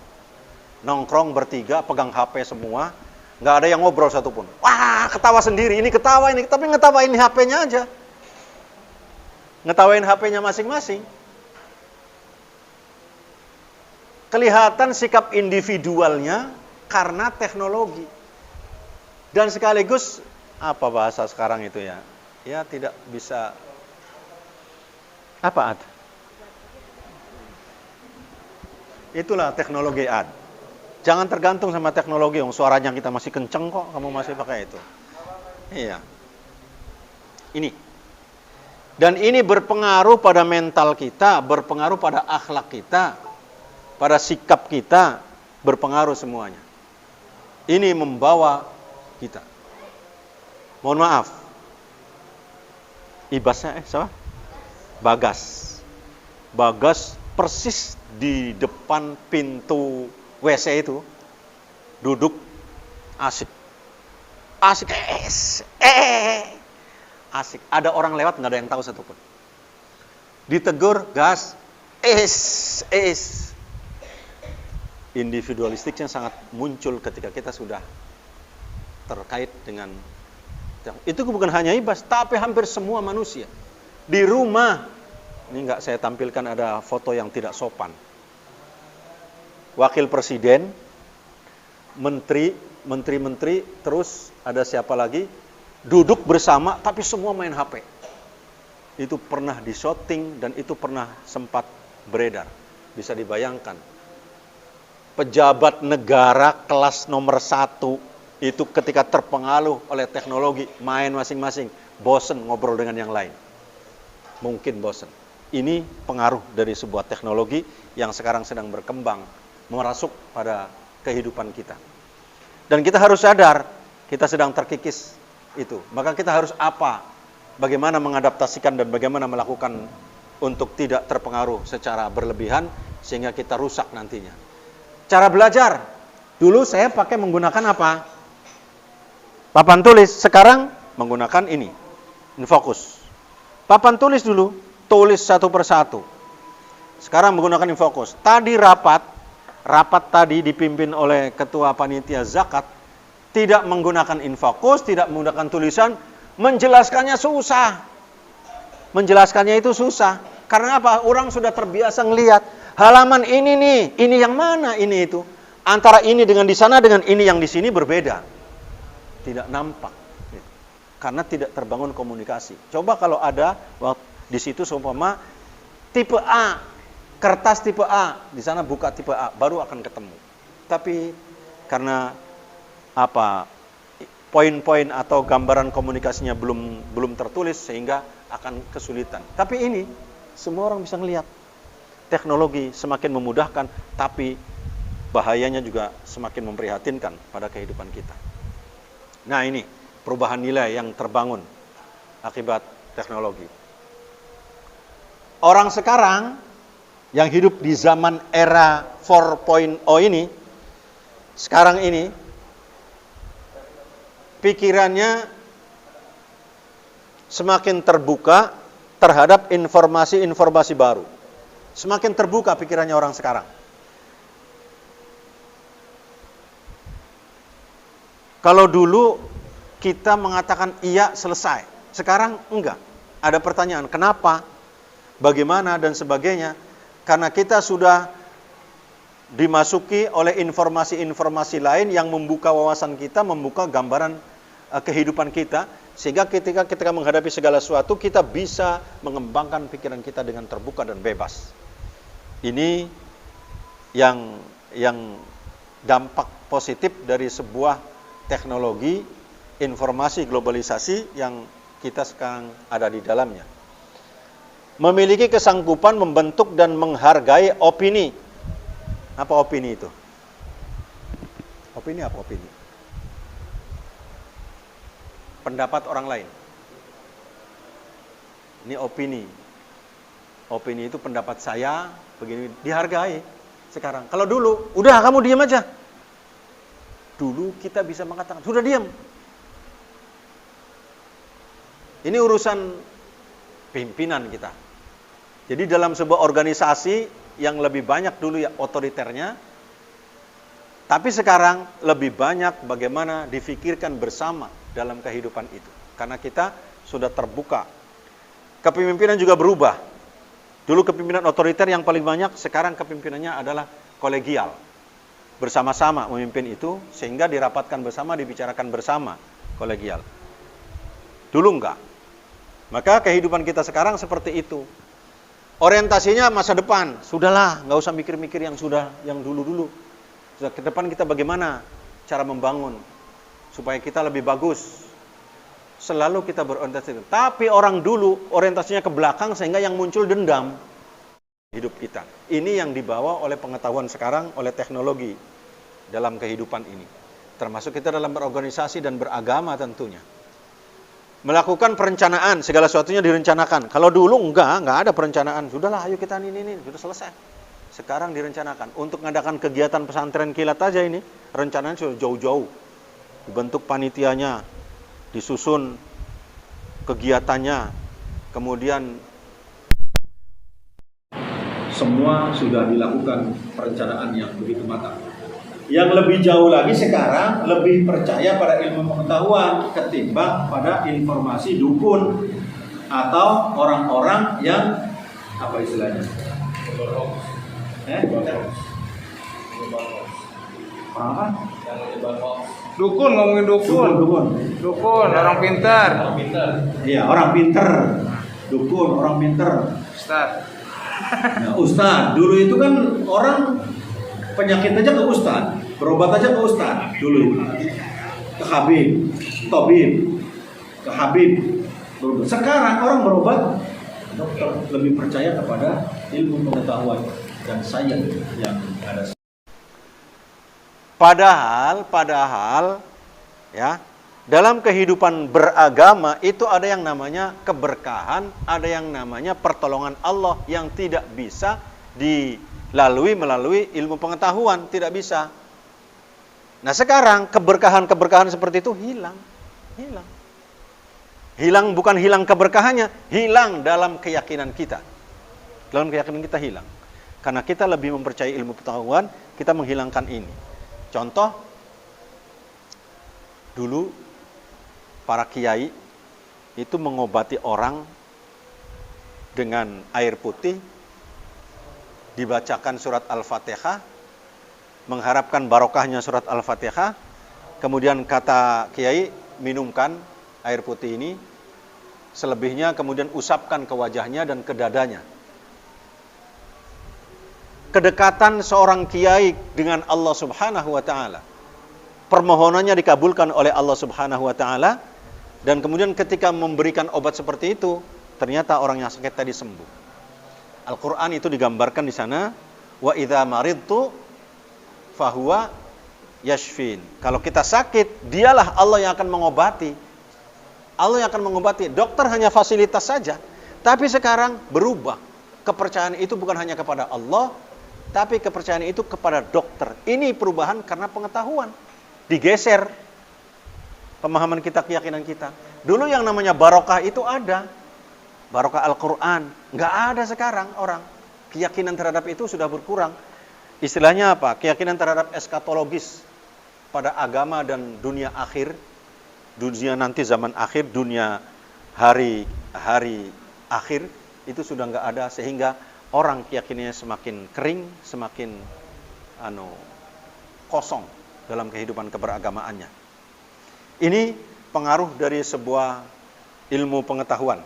B: Nongkrong bertiga, pegang HP semua. Nggak ada yang ngobrol satupun. Wah, ketawa sendiri. Ini ketawa ini, tapi ngetawain HP-nya aja. Ngetawain HP-nya masing-masing. Kelihatan sikap individualnya karena teknologi. Dan sekaligus, apa bahasa sekarang itu ya? Ya tidak bisa, apa ad? Itulah teknologi ad. Jangan tergantung sama teknologi, suaranya kita masih kenceng kok, kamu masih pakai itu. Iya. Ini. Dan ini berpengaruh pada mental kita, berpengaruh pada akhlak kita, pada sikap kita, berpengaruh semuanya. Ini membawa kita. Mohon maaf. Ibasnya siapa? Bagas persis di depan pintu WC itu. Duduk asik. Asik. Ada orang lewat nggak ada yang tahu satupun. Ditegur, gas. Individualistiknya sangat muncul ketika kita sudah terkait dengan itu bukan hanya Ibas, tapi hampir semua manusia. Di rumah, ini nggak saya tampilkan, ada foto yang tidak sopan. Wakil presiden, menteri, terus ada siapa lagi, duduk bersama, tapi semua main HP. Itu pernah di-shooting dan itu pernah sempat beredar. Bisa dibayangkan. Pejabat negara kelas nomor 1 itu ketika terpengaruh oleh teknologi, main masing-masing, bosen ngobrol dengan yang lain. Mungkin bosen. Ini pengaruh dari sebuah teknologi yang sekarang sedang berkembang, merasuk pada kehidupan kita. Dan kita harus sadar, kita sedang terkikis itu. Maka kita harus apa? Bagaimana mengadaptasikan dan bagaimana melakukan untuk tidak terpengaruh secara berlebihan, sehingga kita rusak nantinya. Cara belajar, dulu saya pakai menggunakan apa? Papan tulis, sekarang menggunakan ini, Infocus. Papan tulis dulu, tulis satu persatu. Sekarang menggunakan Infocus. Tadi rapat tadi dipimpin oleh ketua panitia zakat, tidak menggunakan Infocus, tidak menggunakan tulisan, menjelaskannya susah. Menjelaskannya itu susah. Karena apa? Orang sudah terbiasa ngelihat halaman ini nih, ini yang mana ini itu. Antara ini dengan di sana dengan ini yang di sini berbeda. Tidak nampak. Karena tidak terbangun komunikasi. Coba kalau ada di situ seumpama tipe A, kertas tipe A, di sana buka tipe A, baru akan ketemu. Tapi karena apa? Poin-poin atau gambaran komunikasinya belum tertulis sehingga akan kesulitan. Tapi ini semua orang bisa melihat. Teknologi semakin memudahkan, tapi bahayanya juga semakin memprihatinkan pada kehidupan kita. Nah ini perubahan nilai yang terbangun akibat teknologi. Orang sekarang yang hidup di zaman era 4.0 ini, sekarang ini, pikirannya semakin terbuka terhadap informasi-informasi baru. Semakin terbuka pikirannya orang sekarang. Kalau dulu kita mengatakan iya selesai, sekarang enggak. Ada pertanyaan, kenapa, bagaimana dan sebagainya. Karena kita sudah dimasuki oleh informasi-informasi lain yang membuka wawasan kita, membuka gambaran kehidupan kita, sehingga ketika menghadapi segala sesuatu kita bisa mengembangkan pikiran kita dengan terbuka dan bebas. Ini yang dampak positif dari sebuah teknologi informasi globalisasi yang kita sekarang ada di dalamnya. Memiliki kesanggupan membentuk dan menghargai opini. Apa opini itu? Opini apa opini? Pendapat orang lain. Ini opini. Opini itu pendapat saya, begini, dihargai sekarang. Kalau dulu, udah kamu diam aja. Dulu kita bisa mengatakan, sudah diam. Ini urusan pimpinan kita. Jadi dalam sebuah organisasi yang lebih banyak dulu ya otoriternya, tapi sekarang lebih banyak bagaimana difikirkan bersama dalam kehidupan itu. Karena kita sudah terbuka. Kepemimpinan juga berubah. Dulu kepemimpinan otoriter yang paling banyak, sekarang kepemimpinannya adalah kolegial. Bersama-sama memimpin itu, sehingga dirapatkan bersama, dibicarakan bersama, kolegial. Dulu enggak. Maka kehidupan kita sekarang seperti itu. Orientasinya masa depan, sudahlah, nggak usah mikir-mikir yang dulu-dulu. Sudah ke depan kita bagaimana cara membangun supaya kita lebih bagus. Selalu kita berorientasi. Tapi orang dulu orientasinya ke belakang sehingga yang muncul dendam hidup kita. Ini yang dibawa oleh pengetahuan sekarang, oleh teknologi dalam kehidupan ini. Termasuk kita dalam berorganisasi dan beragama tentunya. Melakukan perencanaan, segala sesuatunya direncanakan. Kalau dulu enggak ada perencanaan. Sudahlah, ayo kita ini, sudah selesai. Sekarang direncanakan. Untuk mengadakan kegiatan pesantren kilat aja ini, rencananya sudah jauh-jauh. Dibentuk panitianya, disusun kegiatannya, kemudian semua sudah dilakukan perencanaan yang begitu matang. Yang lebih jauh lagi sekarang lebih percaya pada ilmu pengetahuan ketimbang pada informasi dukun atau orang-orang yang apa istilahnya? Orang apa?
C: Dukun, ngomongin dukun. Dukun, orang pintar.
B: Iya, orang pintar. Dukun, orang pintar.
C: Ustaz.
B: Nah, ustaz, dulu itu kan orang penyakit aja ke ustaz, berobat aja ke ustaz dulu. Ke Habib, Tabib, ke Habib. Sekarang orang berobat dokter, lebih percaya kepada ilmu pengetahuan dan sains yang ada. Padahal ya, dalam kehidupan beragama itu ada yang namanya keberkahan, ada yang namanya pertolongan Allah yang tidak bisa melalui ilmu pengetahuan, tidak bisa. Nah, sekarang keberkahan-keberkahan seperti itu hilang. Hilang bukan hilang keberkahannya, hilang dalam keyakinan kita. Dalam keyakinan kita hilang. Karena kita lebih mempercayai ilmu pengetahuan, kita menghilangkan ini. Contoh, dulu para kiai itu mengobati orang dengan air putih, dibacakan surat Al-Fatihah, mengharapkan barokahnya surat Al-Fatihah, kemudian kata kiai, minumkan air putih ini, selebihnya kemudian usapkan ke wajahnya dan ke dadanya. Kedekatan seorang kiai dengan Allah Subhanahu wa taala. Permohonannya dikabulkan oleh Allah Subhanahu wa taala, dan kemudian ketika memberikan obat seperti itu, ternyata orang yang sakit tadi sembuh. Al-Qur'an itu digambarkan di sana, wa idza maridtu fahuwa yashfin. Kalau kita sakit, dialah Allah yang akan mengobati. Allah yang akan mengobati. Dokter hanya fasilitas saja. Tapi sekarang berubah. Kepercayaan itu bukan hanya kepada Allah, tapi kepercayaan itu kepada dokter. Ini perubahan karena pengetahuan. Digeser pemahaman kita, keyakinan kita. Dulu yang namanya barokah itu ada. Barokah Al-Quran. Nggak ada sekarang orang. Keyakinan terhadap itu sudah berkurang. Istilahnya apa? Keyakinan terhadap eskatologis pada agama dan dunia akhir. Dunia nanti zaman akhir, dunia hari akhir itu sudah nggak ada, sehingga orang keyakinannya semakin kering, semakin kosong dalam kehidupan keberagamaannya. Ini pengaruh dari sebuah ilmu pengetahuan.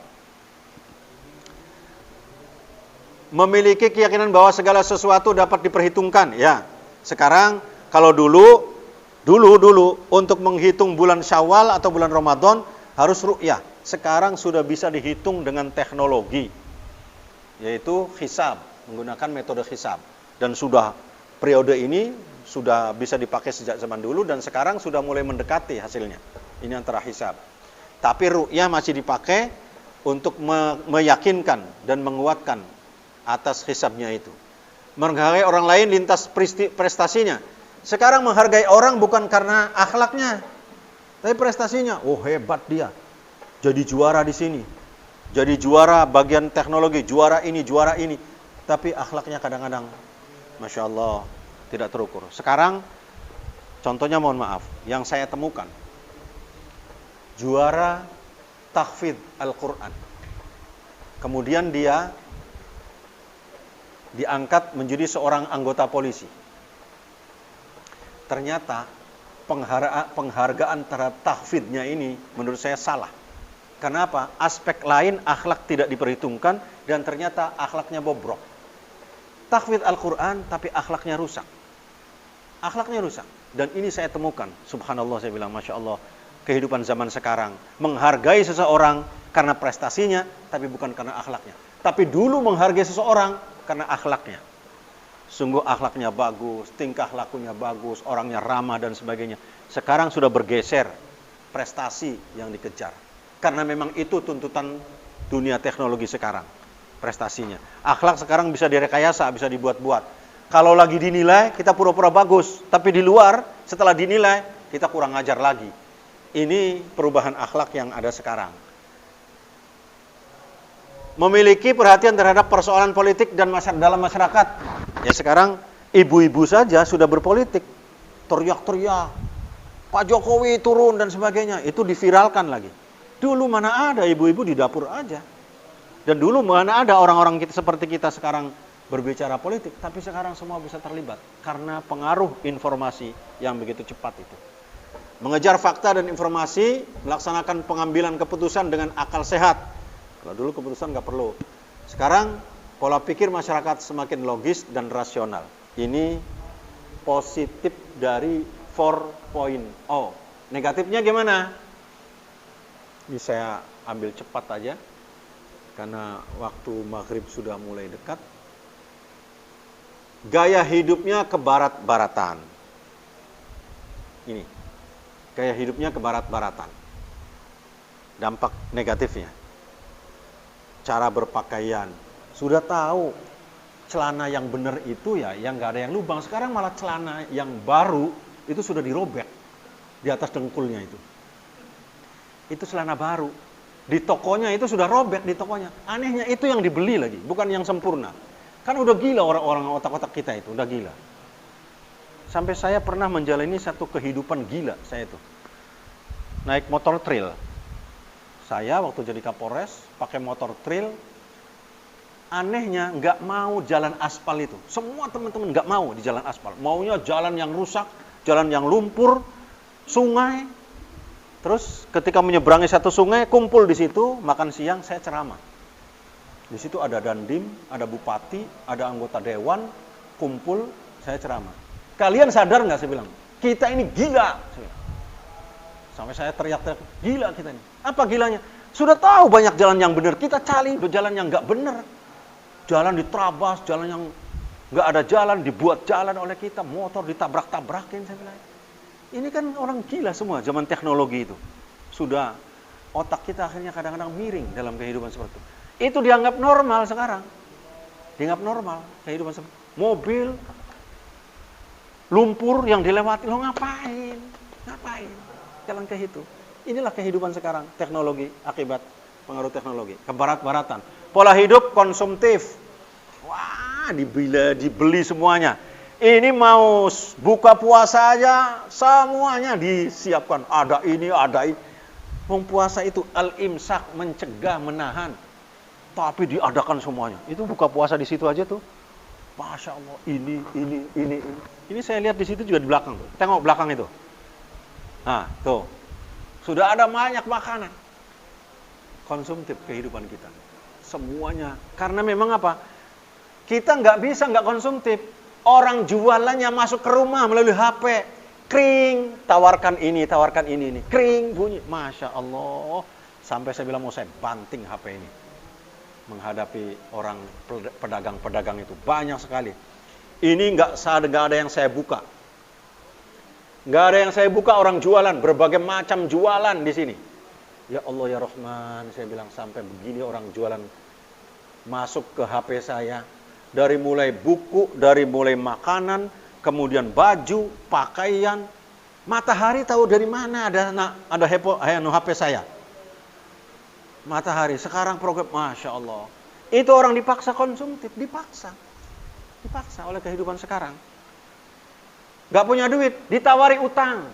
B: Memiliki keyakinan bahwa segala sesuatu dapat diperhitungkan. Ya, sekarang kalau dulu untuk menghitung bulan Syawal atau bulan Ramadan harus ru'yah. Sekarang sudah bisa dihitung dengan teknologi, yaitu hisab, menggunakan metode hisab. Dan sudah periode ini sudah bisa dipakai sejak zaman dulu dan sekarang sudah mulai mendekati hasilnya. Ini antara hisab. Tapi ru'yah masih dipakai untuk meyakinkan dan menguatkan atas hisabnya itu. Menghargai orang lain lintas prestasinya. Sekarang menghargai orang bukan karena akhlaknya, tapi prestasinya. Oh, hebat dia. Jadi juara di sini. Jadi juara bagian teknologi, juara ini. Tapi akhlaknya kadang-kadang, Masya Allah, tidak terukur. Sekarang, contohnya mohon maaf, yang saya temukan, juara tahfidz Al-Quran. Kemudian dia diangkat menjadi seorang anggota polisi. Ternyata penghargaan terhadap tahfidznya ini menurut saya salah. Kenapa? Aspek lain akhlak tidak diperhitungkan dan ternyata akhlaknya bobrok. Tahfidz Al-Quran tapi akhlaknya rusak. Akhlaknya rusak. Dan ini saya temukan, subhanallah, saya bilang Masya Allah, kehidupan zaman sekarang menghargai seseorang karena prestasinya tapi bukan karena akhlaknya. Tapi dulu menghargai seseorang karena akhlaknya. Sungguh akhlaknya bagus, tingkah lakunya bagus, orangnya ramah dan sebagainya. Sekarang sudah bergeser prestasi yang dikejar. Karena memang itu tuntutan dunia teknologi sekarang, prestasinya. Akhlak sekarang bisa direkayasa, bisa dibuat-buat. Kalau lagi dinilai, kita pura-pura bagus. Tapi di luar, setelah dinilai, kita kurang ajar lagi. Ini perubahan akhlak yang ada sekarang. Memiliki perhatian terhadap persoalan politik dan dalam masyarakat. Ya sekarang ibu-ibu saja sudah berpolitik, teriak-teriak, Pak Jokowi turun dan sebagainya. Itu diviralkan lagi. Dulu mana ada ibu-ibu di dapur aja. Dan dulu mana ada orang-orang kita seperti kita sekarang berbicara politik. Tapi sekarang semua bisa terlibat karena pengaruh informasi yang begitu cepat itu. Mengejar fakta dan informasi, melaksanakan pengambilan keputusan dengan akal sehat. Kalau dulu keputusan nggak perlu. Sekarang pola pikir masyarakat semakin logis dan rasional. Ini positif dari 4.0. Negatifnya gimana? Ini saya ambil cepat aja karena waktu maghrib sudah mulai dekat. Gaya hidupnya ke barat-baratan. Ini gaya hidupnya ke barat-baratan. Dampak negatifnya, cara berpakaian. Sudah tahu celana yang benar itu ya yang nggak ada yang lubang. Sekarang malah celana yang baru itu sudah dirobek di atas dengkulnya itu. Itu celana baru. Di tokonya itu sudah robek di tokonya. Anehnya itu yang dibeli lagi, bukan yang sempurna. Kan udah gila orang-orang otak-otak kita itu, udah gila. Sampai saya pernah menjalani satu kehidupan gila saya itu. Naik motor trail. Saya waktu jadi Kapolres pakai motor trail. Anehnya nggak mau jalan aspal itu. Semua teman-teman nggak mau di jalan aspal. Maunya jalan yang rusak, jalan yang lumpur, sungai. Terus ketika menyeberangi satu sungai, kumpul di situ, makan siang, saya ceramah. Di situ ada dandim, ada bupati, ada anggota dewan, kumpul, saya ceramah. Kalian sadar nggak, saya bilang, kita ini gila. Sampai saya teriak-teriak, gila kita ini. Apa gilanya? Sudah tahu banyak jalan yang benar, kita cari jalan yang nggak benar. Jalan diterabas, jalan yang nggak ada jalan, dibuat jalan oleh kita, motor ditabrak-tabrakin, saya bilang. Ini kan orang gila semua, zaman teknologi itu. Sudah, otak kita akhirnya kadang-kadang miring dalam kehidupan seperti itu. Itu dianggap normal sekarang. Dianggap normal, kehidupan seperti itu. Mobil, lumpur yang dilewati, lo ngapain? Ngapain? Jalan ke situ. Inilah kehidupan sekarang, teknologi, akibat pengaruh teknologi. Kebarat-baratan. Pola hidup konsumtif. Wah, dibeli semuanya. Ini mau buka puasa aja, semuanya disiapkan. Ada ini, ada ini. Puasa itu al-imsak, mencegah, menahan. Tapi diadakan semuanya. Itu buka puasa di situ aja tuh. Masya Allah, ini. Ini saya lihat di situ juga di belakang tuh. Tengok belakang itu. Nah, tuh. Sudah ada banyak makanan. Konsumtif kehidupan kita. Semuanya. Karena memang apa? Kita nggak bisa nggak konsumtif. Orang jualannya masuk ke rumah melalui HP. Kring, tawarkan ini. Kring, bunyi. Masya Allah. Sampai saya bilang mau saya banting HP ini. Menghadapi orang pedagang-pedagang itu. Banyak sekali. Ini nggak ada yang saya buka. Nggak ada yang saya buka orang jualan. Berbagai macam jualan di sini. Ya Allah ya Rahman. Saya bilang sampai begini orang jualan masuk ke HP saya. Dari mulai buku, dari mulai makanan, kemudian baju, pakaian. Matahari tahu dari mana ada HP saya. Matahari, sekarang program, Masya Allah. Itu orang dipaksa konsumtif, dipaksa oleh kehidupan sekarang. Gak punya duit, ditawari utang.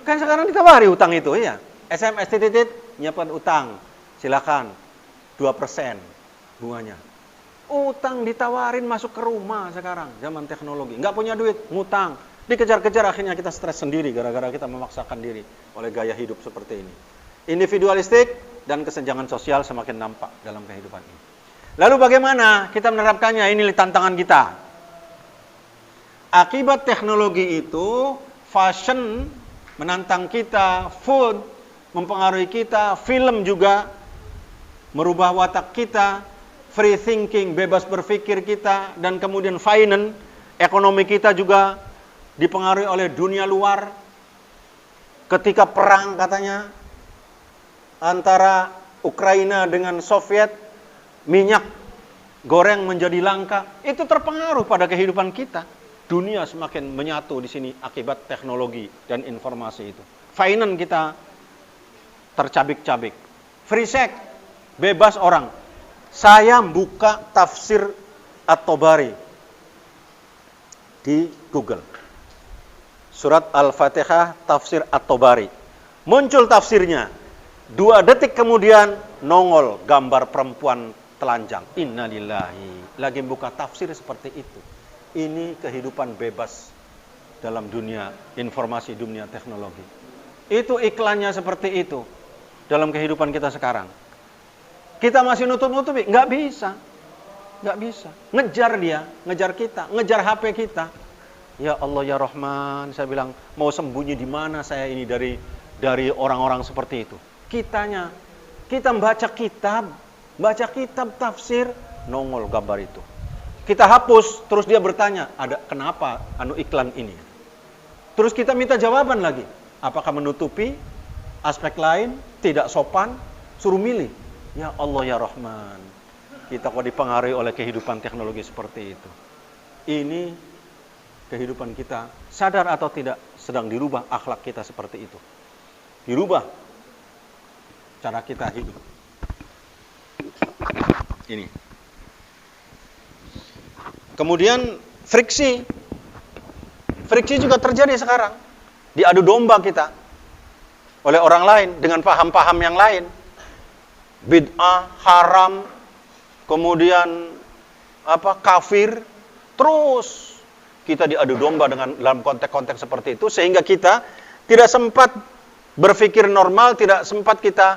B: Kan sekarang ditawari utang itu, ya. SMS nyiapkan utang, silakan 2% bunganya. Utang ditawarin masuk ke rumah sekarang, zaman teknologi. Gak punya duit, ngutang. Dikejar-kejar, akhirnya kita stres sendiri gara-gara kita memaksakan diri oleh gaya hidup seperti ini. Individualistik dan kesenjangan sosial semakin nampak dalam kehidupan ini. Lalu bagaimana kita menerapkannya? Ini tantangan kita. Akibat teknologi itu, fashion menantang kita, food mempengaruhi kita, film juga merubah watak kita, free thinking, bebas berpikir kita, dan kemudian finance, ekonomi kita juga dipengaruhi oleh dunia luar. Ketika perang katanya, antara Ukraina dengan Soviet, minyak goreng menjadi langka. Itu terpengaruh pada kehidupan kita. Dunia semakin menyatu di sini akibat teknologi dan informasi itu. Finance kita tercabik-cabik. Free sex, bebas orang. Saya buka tafsir At-Tabari di Google. Surat Al-Fatihah, tafsir At-Tabari. Muncul tafsirnya. 2 detik kemudian nongol gambar perempuan telanjang. Innalillahi. Lagi buka tafsir seperti itu. Ini kehidupan bebas dalam dunia informasi, dunia teknologi. Itu iklannya seperti itu dalam kehidupan kita sekarang. Kita masih nutup-nutupi, nggak bisa. Ngejar dia, ngejar kita, ngejar HP kita. Ya Allah ya Rahman, saya bilang mau sembunyi di mana saya ini dari orang-orang seperti itu. Kita baca kitab tafsir, nongol gambar itu. Kita hapus, terus dia bertanya, ada kenapa iklan ini? Terus kita minta jawaban lagi. Apakah menutupi aspek lain, tidak sopan, suruh milih. Ya Allah ya Rahman. Kita kok dipengaruhi oleh kehidupan teknologi seperti itu. Ini kehidupan kita, sadar atau tidak, sedang dirubah akhlak kita seperti itu. Dirubah cara kita hidup. Ini. Kemudian friksi. Friksi juga terjadi sekarang. Diadu domba kita oleh orang lain dengan paham-paham yang lain. Bid'ah, haram, kemudian kafir. Terus kita diadu domba dalam konteks-konteks seperti itu sehingga kita tidak sempat berpikir normal, tidak sempat kita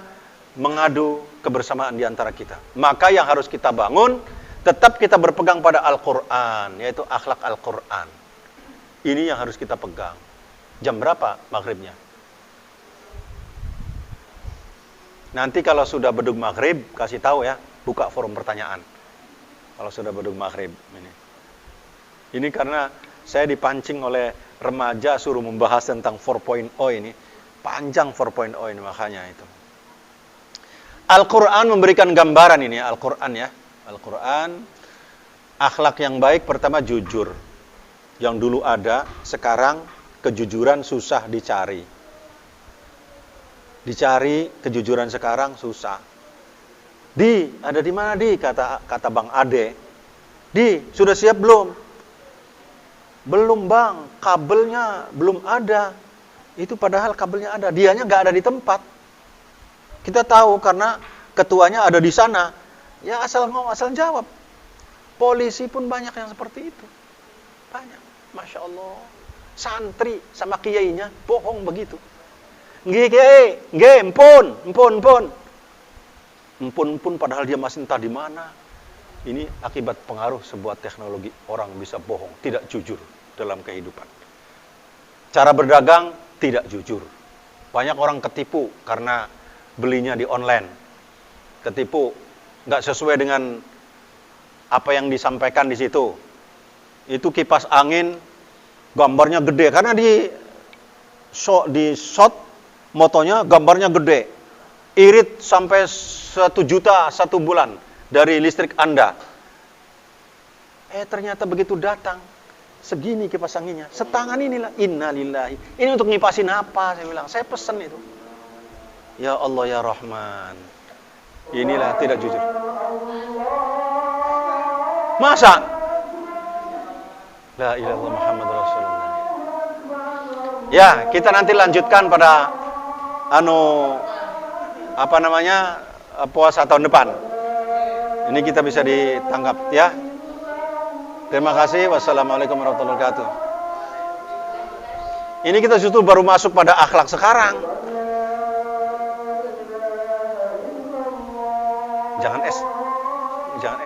B: mengadu kebersamaan di antara kita. Maka yang harus kita bangun, tetap kita berpegang pada Al-Quran, yaitu akhlak Al-Quran. Ini yang harus kita pegang. Jam berapa maghribnya? Nanti kalau sudah bedug maghrib, kasih tahu ya, buka forum pertanyaan. Kalau sudah bedug maghrib. Ini karena saya dipancing oleh remaja suruh membahas tentang 4.0 ini. Panjang 4.0 ini makanya itu. Al-Quran memberikan gambaran ini, Al-Quran ya. Al-Quran, akhlak yang baik pertama jujur. Yang dulu ada, sekarang kejujuran susah dicari. Dicari kejujuran sekarang susah. Ada di mana kata Bang Ade. Sudah siap belum? Belum Bang, kabelnya belum ada. Itu padahal kabelnya ada, dianya nggak ada di tempat. Kita tahu karena ketuanya ada di sana. Ya asal ngomong, asal jawab. Polisi pun banyak yang seperti itu. Banyak. Masya Allah. Santri sama kiainya bohong begitu. Nggih kiai, nggih empun padahal dia masih entah di mana. Ini akibat pengaruh sebuah teknologi, orang bisa bohong, tidak jujur dalam kehidupan. Cara berdagang tidak jujur. Banyak orang ketipu karena belinya di online. Ketipu nggak sesuai dengan apa yang disampaikan di situ. Itu kipas angin gambarnya gede karena di shot motonya gambarnya gede. Irit sampai 1 juta 1 bulan dari listrik Anda. Ternyata begitu datang segini kipas anginnya, setangan inilah, innalillahi. Ini untuk ngipasin apa? Saya bilang, saya pesen itu. Ya Allah ya Rahman. Inilah tidak jujur. Masa? La ilaha illallah Muhammad Rasulullah. Ya, kita nanti lanjutkan pada puasa tahun depan. Ini kita bisa ditangkap ya. Terima kasih. Wassalamualaikum warahmatullahi wabarakatuh. Ini kita justru baru masuk pada akhlak sekarang. Jangan